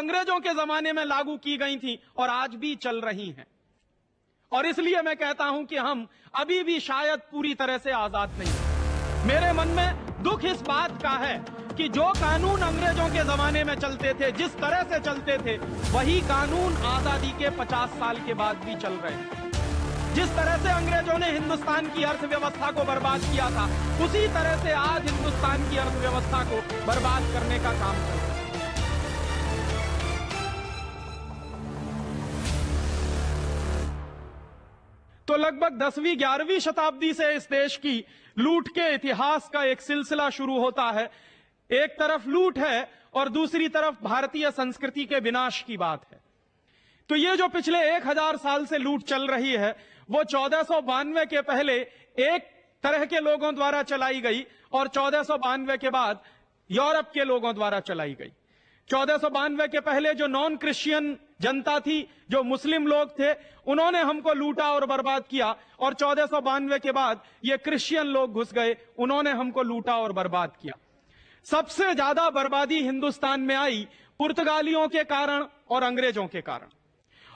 अंग्रेजों के जमाने में लागू की गई थी और आज भी चल रही हैं। और इसलिए मैं कहता हूं कि हम अभी भी शायद पूरी तरह से आजाद नहीं हैं। मेरे मन में दुख इस बात का है कि जो कानून अंग्रेजों के जमाने में चलते थे, जिस तरह से चलते थे, वही कानून आजादी के 50 साल के बाद भी चल रहे हैं। जिस तरह से अंग्रेजों ने हिंदुस्तान की अर्थव्यवस्था को बर्बाद किया था, उसी तरह से आज हिंदुस्तान की अर्थव्यवस्था को बर्बाद करने का काम कर रहे हैं। तो लगभग 10वीं 11वीं शताब्दी से इस देश की लूट के इतिहास का एक सिलसिला शुरू होता है। एक तरफ लूट है और दूसरी तरफ भारतीय संस्कृति के विनाश की बात है। तो ये जो पिछले 1000 साल से लूट चल रही है, वो 1492 के पहले एक तरह के लोगों द्वारा चलाई गई और 1492 के बाद यूरोप के लोगों द्वारा चलाई गई। 1492 के पहले जो नॉन क्रिश्चियन जनता थी, जो मुस्लिम लोग थे, उन्होंने हमको लूटा और बर्बाद किया। और 1492 के बाद ये क्रिश्चियन लोग घुस गए, उन्होंने हमको लूटा और बर्बाद किया। सबसे ज्यादा बर्बादी हिंदुस्तान में आई पुर्तगालियों के कारण और अंग्रेजों के कारण।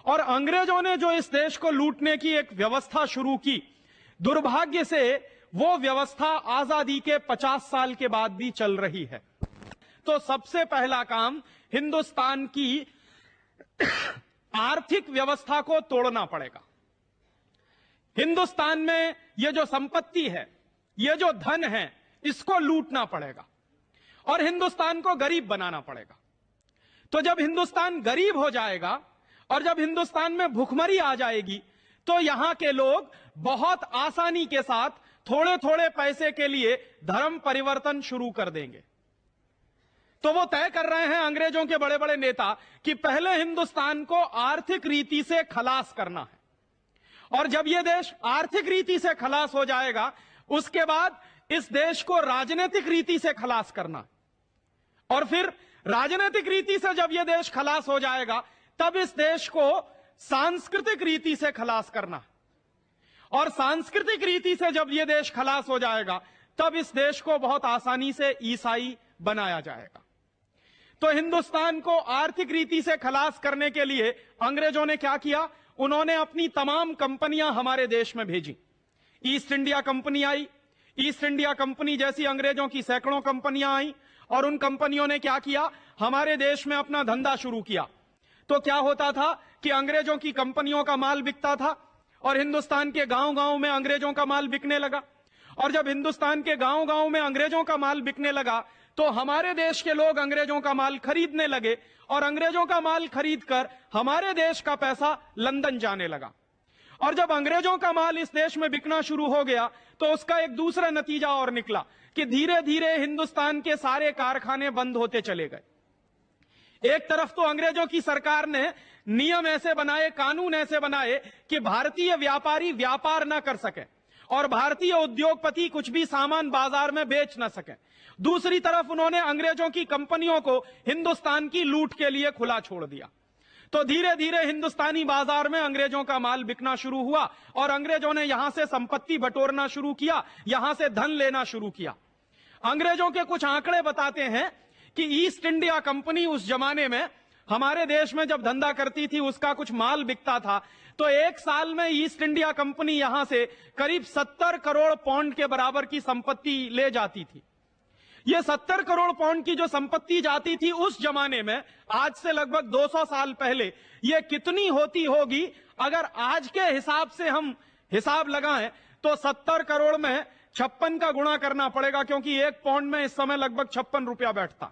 और अंग्रेजों ने जो इस देश को लूटने की एक व्यवस्था शुरू की, दुर्भाग्य से वो व्यवस्था आजादी के 50 साल के बाद भी चल रही है। तो सबसे पहला काम हिंदुस्तान की आर्थिक व्यवस्था को तोड़ना पड़ेगा। हिंदुस्तान में ये जो संपत्ति है, ये जो धन है, इसको लूटना पड़ेगा और हिंदुस्तान को गरीब बनाना पड़ेगा। तो जब हिंदुस्तान गरीब हो जाएगा और जब हिंदुस्तान में भुखमरी आ जाएगी, तो यहां के लोग बहुत आसानी के साथ थोड़े थोड़े पैसे के लिए धर्म परिवर्तन शुरू कर देंगे। तो वो तय कर रहे हैं अंग्रेजों के बड़े बड़े नेता कि पहले हिंदुस्तान को आर्थिक रीति से खलास करना है और जब ये देश आर्थिक रीति से खलास हो जाएगा, उसके बाद इस देश को राजनीतिक रीति से खलास करना है। और फिर राजनीतिक रीति से जब यह देश खलास हो जाएगा, तब इस देश को सांस्कृतिक रीति से खलास करना है। और सांस्कृतिक रीति से जब यह देश खलास हो जाएगा, तब इस देश को बहुत आसानी से ईसाई बनाया जाएगा। तो हिंदुस्तान को आर्थिक रीति से खलास करने के लिए अंग्रेजों ने क्या किया? उन्होंने अपनी तमाम कंपनियां हमारे देश में भेजी। ईस्ट इंडिया कंपनी आई। ईस्ट इंडिया कंपनी जैसी अंग्रेजों की सैकड़ों कंपनियां आई और उन कंपनियों ने क्या किया? हमारे देश में अपना धंधा शुरू किया। तो क्या होता था कि अंग्रेजों की कंपनियों का माल बिकता था और हिंदुस्तान के गांव-गांव में अंग्रेजों का माल बिकने लगा। और जब हिंदुस्तान के गांव-गांव में अंग्रेजों का माल बिकने लगा, तो हमारे देश के लोग अंग्रेजों का माल खरीदने लगे और अंग्रेजों का माल खरीदकर हमारे देश का पैसा लंदन जाने लगा। और जब अंग्रेजों का माल इस देश में बिकना शुरू हो गया, तो उसका एक दूसरा नतीजा और निकला कि धीरे धीरे हिंदुस्तान के सारे कारखाने बंद होते चले गए। एक तरफ तो अंग्रेजों की सरकार ने नियम ऐसे बनाए, कानून ऐसे बनाए कि भारतीय व्यापारी व्यापार ना कर सके और भारतीय उद्योगपति कुछ भी सामान बाजार में बेच ना सके। दूसरी तरफ उन्होंने अंग्रेजों की कंपनियों को हिंदुस्तान की लूट के लिए खुला छोड़ दिया। तो धीरे धीरे हिंदुस्तानी बाजार में अंग्रेजों का माल बिकना शुरू हुआ और अंग्रेजों ने यहां से संपत्ति बटोरना शुरू किया, यहां से धन लेना शुरू किया। अंग्रेजों के कुछ आंकड़े बताते हैं कि ईस्ट इंडिया कंपनी उस जमाने में हमारे देश में जब धंधा करती थी, उसका कुछ माल बिकता था, तो एक साल में ईस्ट इंडिया कंपनी यहां से करीब 70 करोड़ पाउंड के बराबर की संपत्ति ले जाती थी। ये 70 करोड़ पाउंड की जो संपत्ति जाती थी उस जमाने में, आज से लगभग 200 साल पहले, ये कितनी होती होगी? अगर आज के हिसाब से हम हिसाब लगाएं तो 70 करोड़ में 56 का गुणा करना पड़ेगा, क्योंकि एक पाउंड में इस समय लगभग 56 रुपया बैठता।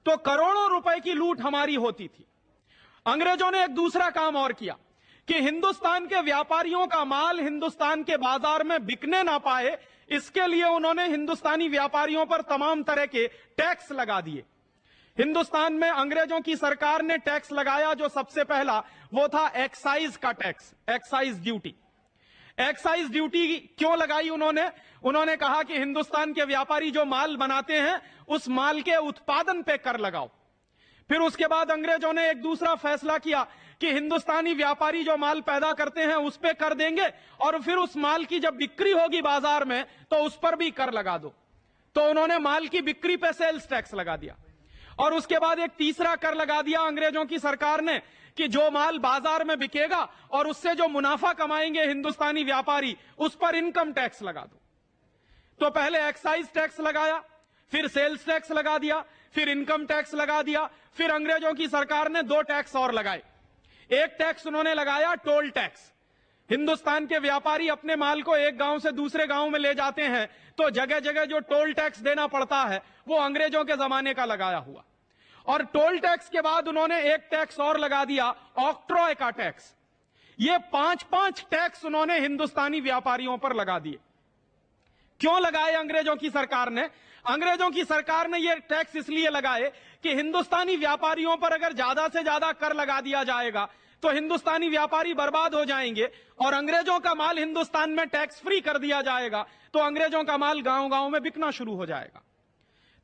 तो करोड़ों रुपए की लूट हमारी होती थी। अंग्रेजों ने एक दूसरा काम और किया कि हिंदुस्तान के व्यापारियों का माल हिंदुस्तान के बाजार में बिकने ना पाए, इसके लिए उन्होंने हिंदुस्तानी व्यापारियों पर तमाम तरह के टैक्स लगा दिए। हिंदुस्तान में अंग्रेजों की सरकार ने टैक्स लगाया, जो सबसे पहला वो था एक्साइज का tax, excise duty. Excise duty क्यों लगाई उन्होंने? उन्होंने कहा कि हिंदुस्तान के व्यापारी जो माल बनाते हैं, उस माल के उत्पादन पे कर लगाओ। फिर उसके बाद अंग्रेजों ने एक दूसरा फैसला किया कि हिंदुस्तानी व्यापारी जो माल पैदा करते हैं उस पे कर देंगे और फिर उस माल की जब बिक्री होगी बाजार में तो उस पर भी कर लगा दो। तो उन्होंने माल की बिक्री पे सेल्स टैक्स लगा दिया। और उसके बाद एक तीसरा कर लगा दिया अंग्रेजों की सरकार ने कि जो माल बाजार में बिकेगा और उससे जो मुनाफा कमाएंगे हिंदुस्तानी व्यापारी, उस पर इनकम टैक्स लगा दो। तो पहले एक्साइज टैक्स लगाया, फिर सेल्स टैक्स लगा दिया, फिर इनकम टैक्स लगा दिया, फिर अंग्रेजों की सरकार ने 2 टैक्स और लगाए। एक टैक्स उन्होंने लगाया टोल टैक्स। हिंदुस्तान के व्यापारी अपने माल को एक गांव से दूसरे गांव में ले जाते हैं तो जगह जगह जो टोल टैक्स देना पड़ता है वो अंग्रेजों के जमाने का लगाया हुआ। और टोल टैक्स के बाद उन्होंने एक टैक्स और लगा दिया, ऑक्ट्रॉय का टैक्स। ये 5-5 टैक्स उन्होंने हिंदुस्तानी व्यापारियों पर लगा दिए। क्यों लगाए अंग्रेजों की सरकार ने? अंग्रेजों की सरकार ने ये टैक्स इसलिए लगाए कि हिंदुस्तानी व्यापारियों पर अगर ज्यादा से ज्यादा कर लगा दिया जाएगा तो हिंदुस्तानी व्यापारी बर्बाद हो जाएंगे, और अंग्रेजों का माल हिंदुस्तान में टैक्स फ्री कर दिया जाएगा तो अंग्रेजों का माल गांव-गांव में बिकना शुरू हो जाएगा।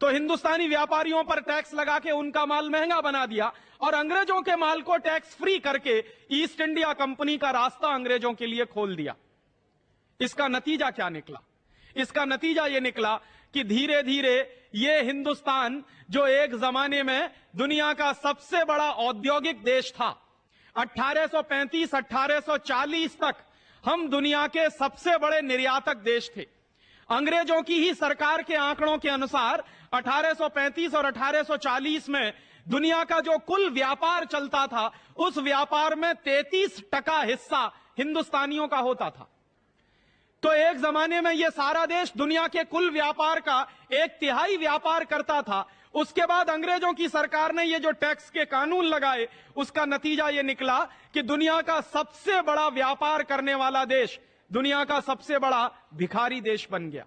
तो हिंदुस्तानी व्यापारियों पर टैक्स लगा के उनका माल महंगा बना दिया और अंग्रेजों के माल को टैक्स फ्री करके ईस्ट इंडिया कंपनी का रास्ता अंग्रेजों के लिए खोल दिया। इसका नतीजा क्या निकला? इसका नतीजा यह निकला कि धीरे धीरे ये हिंदुस्तान, जो एक जमाने में दुनिया का सबसे बड़ा औद्योगिक देश था, 1835-1840 तक हम दुनिया के सबसे बड़े निर्यातक देश थे। अंग्रेजों की ही सरकार के आंकड़ों के अनुसार 1835 और 1840 में दुनिया का जो कुल व्यापार चलता था उस व्यापार में 33% हिस्सा हिंदुस्तानियों का होता था। तो एक जमाने में यह सारा देश दुनिया के कुल व्यापार का 1/3 व्यापार करता था। उसके बाद अंग्रेजों की सरकार ने ये जो टैक्स के कानून लगाए उसका नतीजा ये निकला कि दुनिया का सबसे बड़ा व्यापार करने वाला देश दुनिया का सबसे बड़ा भिखारी देश बन गया।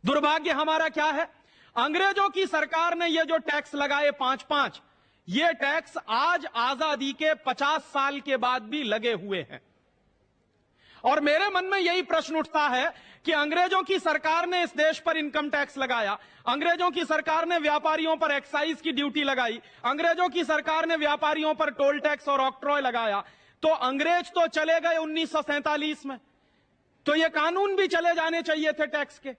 दुर्भाग्य हमारा क्या है? अंग्रेजों की सरकार ने ये जो टैक्स लगाए 5-5, ये टैक्स आज आजादी के 50 साल के बाद भी लगे हुए हैं। और मेरे मन में यही प्रश्न उठता है कि अंग्रेजों की सरकार ने इस देश पर इनकम टैक्स लगाया, अंग्रेजों की सरकार ने व्यापारियों पर एक्साइज की ड्यूटी लगाई, अंग्रेजों की सरकार ने व्यापारियों पर टोल टैक्स और ऑक्ट्रॉय लगाया, तो अंग्रेज तो चले गए 1947 में, तो ये कानून भी चले जाने चाहिए थे टैक्स के।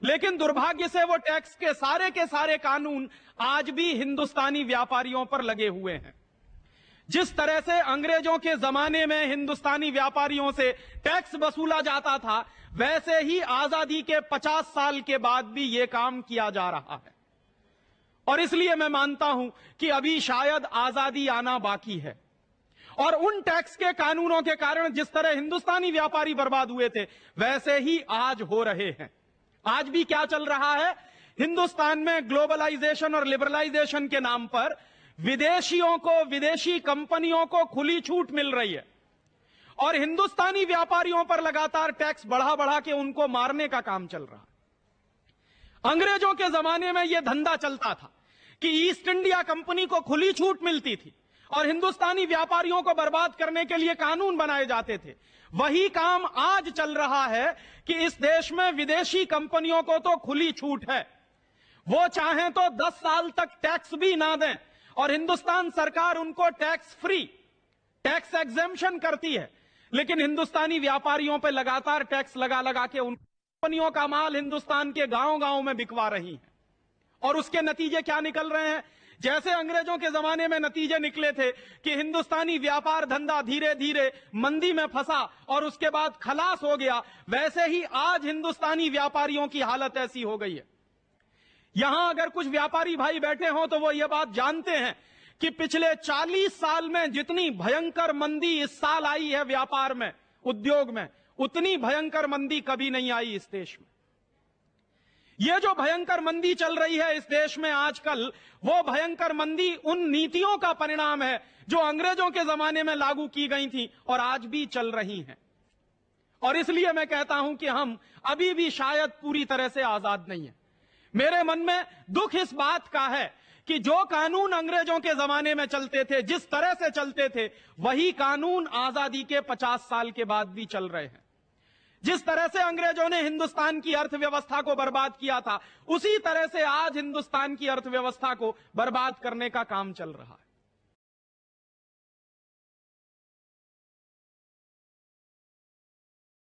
लेकिन दुर्भाग्य से वो टैक्स के सारे कानून आज भी हिंदुस्तानी व्यापारियों पर लगे हुए हैं। जिस तरह से अंग्रेजों के जमाने में हिंदुस्तानी व्यापारियों से टैक्स वसूला जाता था, वैसे ही आजादी के 50 साल के बाद भी यह काम किया जा रहा है। और इसलिए मैं मानता हूं कि अभी शायद आजादी आना बाकी है। और उन टैक्स के कानूनों के कारण जिस तरह हिंदुस्तानी व्यापारी बर्बाद हुए थे, वैसे ही आज हो रहे हैं। आज भी क्या चल रहा है? हिंदुस्तान में ग्लोबलाइजेशन और लिबरलाइजेशन के नाम पर विदेशियों को, विदेशी कंपनियों को खुली छूट मिल रही है और हिंदुस्तानी व्यापारियों पर लगातार टैक्स बढ़ा बढ़ा के उनको मारने का काम चल रहा है। अंग्रेजों के जमाने में यह धंधा चलता था कि ईस्ट इंडिया कंपनी को खुली छूट मिलती थी और हिंदुस्तानी व्यापारियों को बर्बाद करने के लिए कानून बनाए जाते थे। वही काम आज चल रहा है कि इस देश में विदेशी कंपनियों को तो खुली छूट है, वो चाहें तो 10 साल तक टैक्स भी ना दें और हिंदुस्तान सरकार उनको टैक्स फ्री, टैक्स एग्जेम्पशन करती है, लेकिन हिंदुस्तानी व्यापारियों पर लगातार टैक्स लगा लगा के उन कंपनियों का माल हिंदुस्तान के गांव-गांव में बिकवा रही है। और उसके नतीजे क्या निकल रहे हैं? जैसे अंग्रेजों के जमाने में नतीजे निकले थे कि हिंदुस्तानी व्यापार धंधा धीरे धीरे मंदी में फंसा और उसके बाद खलास हो गया, वैसे ही आज हिंदुस्तानी व्यापारियों की हालत ऐसी हो गई है। यहां अगर कुछ व्यापारी भाई बैठे हों तो वो ये बात जानते हैं कि पिछले 40 साल में जितनी भयंकर मंदी इस साल आई है व्यापार में, उद्योग में, उतनी भयंकर मंदी कभी नहीं आई इस देश में। ये जो भयंकर मंदी चल रही है इस देश में आजकल, वो भयंकर मंदी उन नीतियों का परिणाम है जो अंग्रेजों के जमाने में लागू की गई थी और आज भी चल रही हैं। और इसलिए मैं कहता हूं कि हम अभी भी शायद पूरी तरह से आजाद नहीं है। मेरे मन में दुख इस बात का है कि जो कानून अंग्रेजों के जमाने में चलते थे, जिस तरह से चलते थे, वही कानून आजादी के 50 साल के बाद भी चल रहे हैं। जिस तरह से अंग्रेजों ने हिंदुस्तान की अर्थव्यवस्था को बर्बाद किया था, उसी तरह से आज हिंदुस्तान की अर्थव्यवस्था को बर्बाद करने का काम चल रहा है।